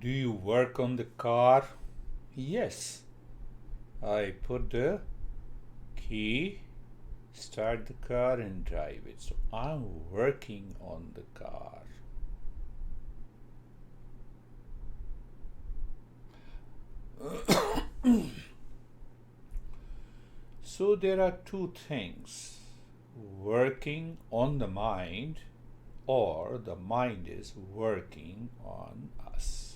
Do you work on the car? Yes. I put the key, start the car and drive it. So I'm working on the car. So there are two things: working on the mind, or the mind is working on us.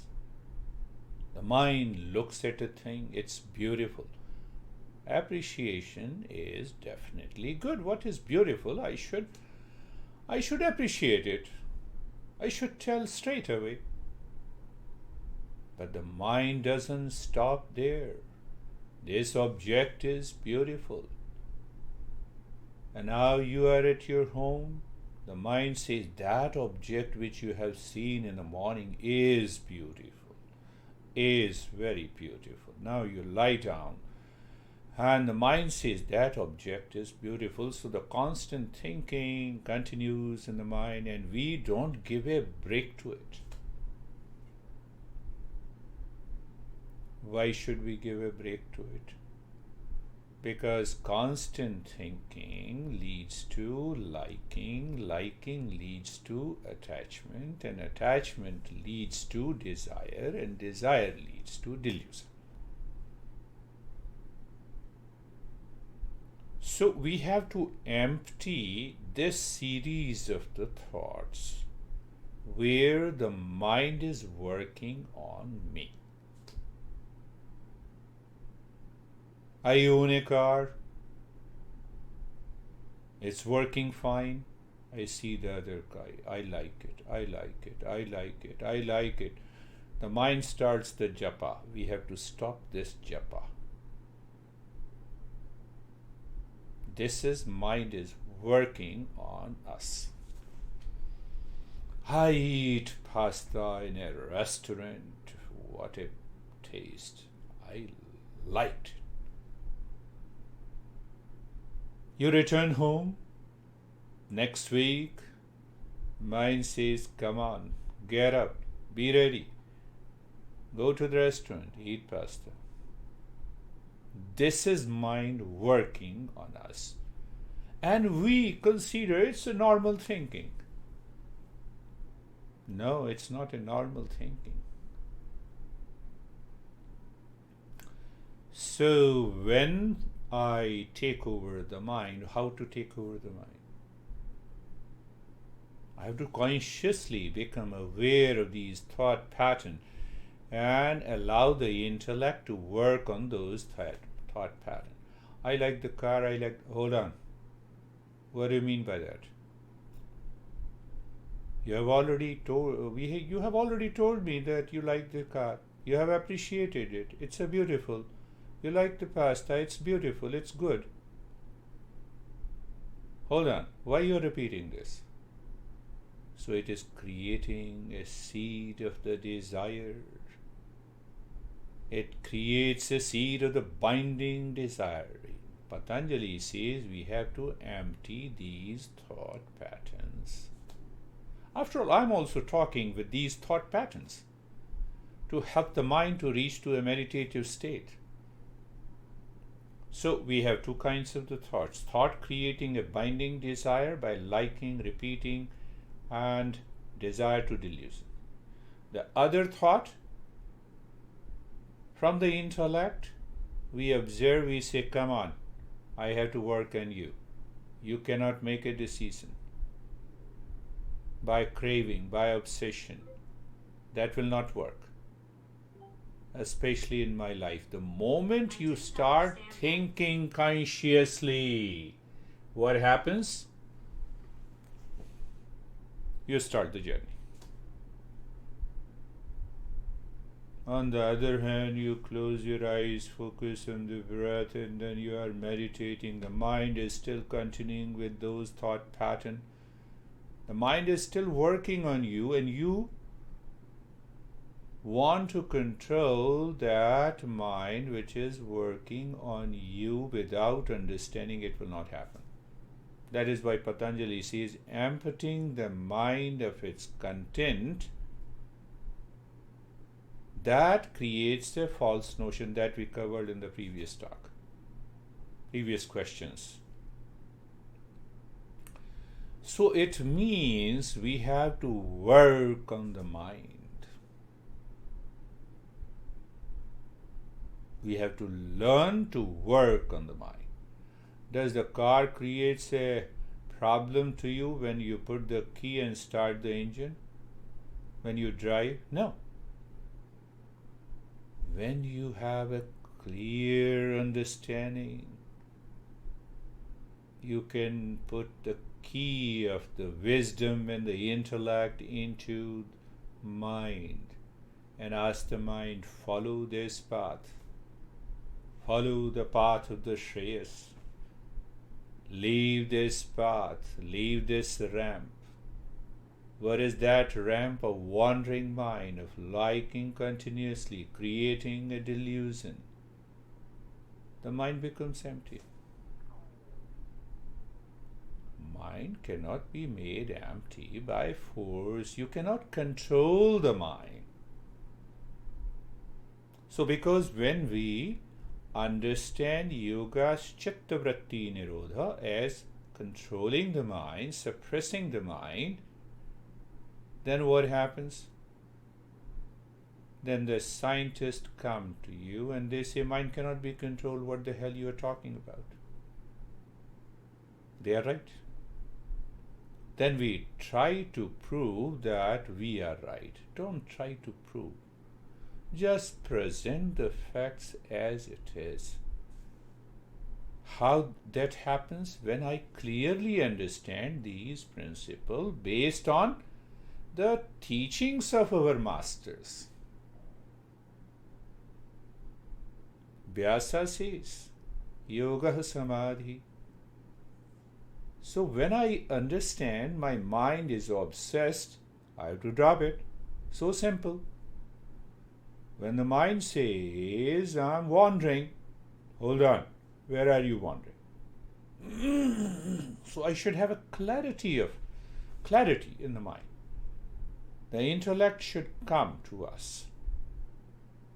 The mind looks at a thing, it's beautiful. Appreciation is definitely good. What is beautiful? I should appreciate it. I should tell straight away. But the mind doesn't stop there. This object is beautiful. And now you are at your home. The mind says that object which you have seen in the morning is beautiful, is very beautiful. Now you lie down. And the mind says that object is beautiful. So the constant thinking continues in the mind, and we don't give a break to it. Why should we give a break to it? Because constant thinking leads to liking, liking leads to attachment, and attachment leads to desire, and desire leads to delusion. So we have to empty this series of the thoughts where the mind is working on me. I own a car. It's working fine. I see the other guy. I like it. I like it. I like it. I like it. The mind starts the japa. We have to stop this japa. This mind is working on us. I eat pasta in a restaurant. What a taste. I liked it. You return home next week. Mind says, come on, get up, be ready. Go to the restaurant, eat pasta. This is mind working on us. And we consider it's a normal thinking. No, it's not a normal thinking. So when I take over the mind, how to take over the mind? I have to consciously become aware of these thought patterns and allow the intellect to work on those thought patterns. I like the car, hold on. What do you mean by that? You have already told me that you like the car. You have appreciated it. It's a beautiful. You like the pasta, it's beautiful, it's good. Hold on, why you are repeating this? So it is creating a seed of the desire. It creates a seed of the binding desire. Patanjali says we have to empty these thought patterns. After all, I'm also talking with these thought patterns to help the mind to reach to a meditative state. So we have two kinds of the thoughts. Thought creating a binding desire by liking, repeating, and desire to delusion. The other thought, from the intellect, we observe, we say, come on, I have to work on you. You cannot make a decision. By craving, by obsession. That will not work. Especially in my life. The moment you start thinking consciously, what happens? You start the journey. On the other hand, you close your eyes, focus on the breath, and then you are meditating. The mind is still continuing with those thought patterns. The mind is still working on you, and you want to control that mind which is working on you. Without understanding, it will not happen. That is why Patanjali says, emptying the mind of its content That creates a false notion that we covered in the previous talk, previous questions. So it means we have to work on the mind. We have to learn to work on the mind. Does the car creates a problem to you when you put the key and start the engine? When you drive? No. When you have a clear understanding, you can put the key of the wisdom and the intellect into mind and ask the mind, follow this path. Follow the path of the Shreyas. Leave this path, leave this ramp. What is that ramp? A wandering mind of liking continuously, creating a delusion. The mind becomes empty. Mind cannot be made empty by force. You cannot control the mind. So because when we understand yoga's chitta vritti nirodha as controlling the mind, suppressing the mind, then what happens? Then the scientists come to you and they say, mind cannot be controlled. What the hell you are talking about? They are right. Then we try to prove that we are right. Don't try to prove. Just present the facts as it is. How that happens? When I clearly understand these principles based on the teachings of our masters. Vyasa says, Yoga Samadhi. So when I understand my mind is obsessed, I have to drop it. So simple. When the mind says, I'm wandering, hold on, where are you wandering? So I should have a clarity in the mind. The intellect should come to us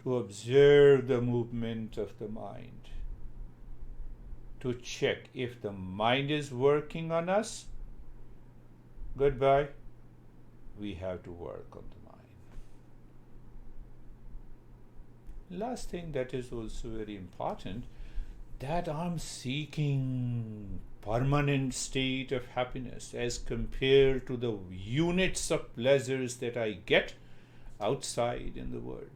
to observe the movement of the mind, to check if the mind is working on us. Goodbye. We have to work on the mind. Last thing that is also very important, that I'm seeking permanent state of happiness as compared to the units of pleasures that I get outside in the world.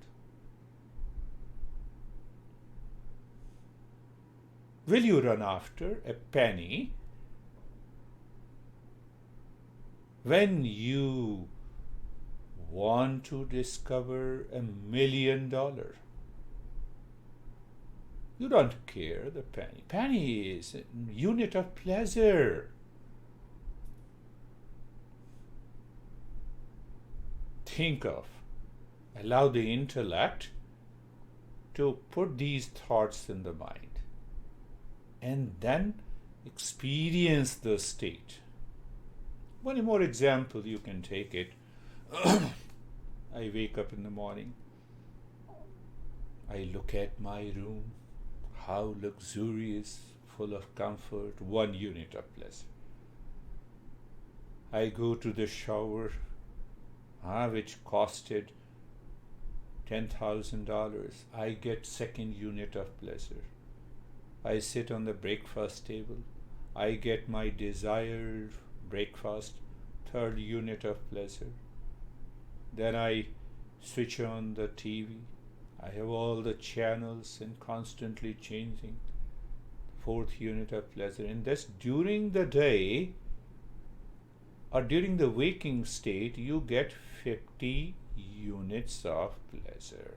Will you run after a penny when you want to discover $1 million? You don't care the penny. Penny is a unit of pleasure. Think of, allow the intellect to put these thoughts in the mind and then experience the state. One more example, you can take it. I wake up in the morning. I look at my room. How luxurious, full of comfort, 1 unit of pleasure. I go to the shower, which costed $10,000. I get 2nd unit of pleasure. I sit on the breakfast table. I get my desired breakfast, 3rd unit of pleasure. Then I switch on the TV. I have all the channels and constantly changing. 4th unit of pleasure. And that's during the day or during the waking state, you get 50 units of pleasure.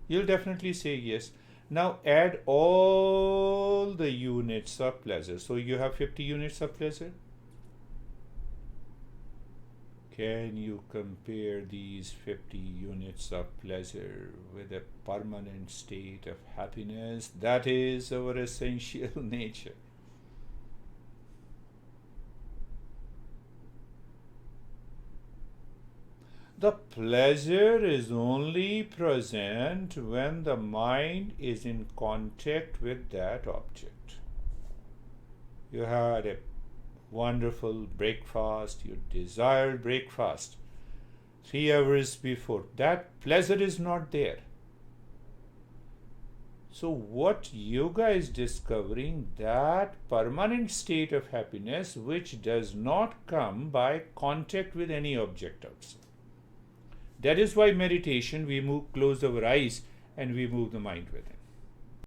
You'll definitely say yes. Now add all the units of pleasure. So you have 50 units of pleasure. Can you compare these 50 units of pleasure with a permanent state of happiness? That is our essential nature. The pleasure is only present when the mind is in contact with that object. You had a wonderful breakfast, you desired breakfast 3 hours before. That pleasure is not there. So what yoga is discovering, that permanent state of happiness which does not come by contact with any object outside. That is why meditation, we close our eyes and we move the mind within.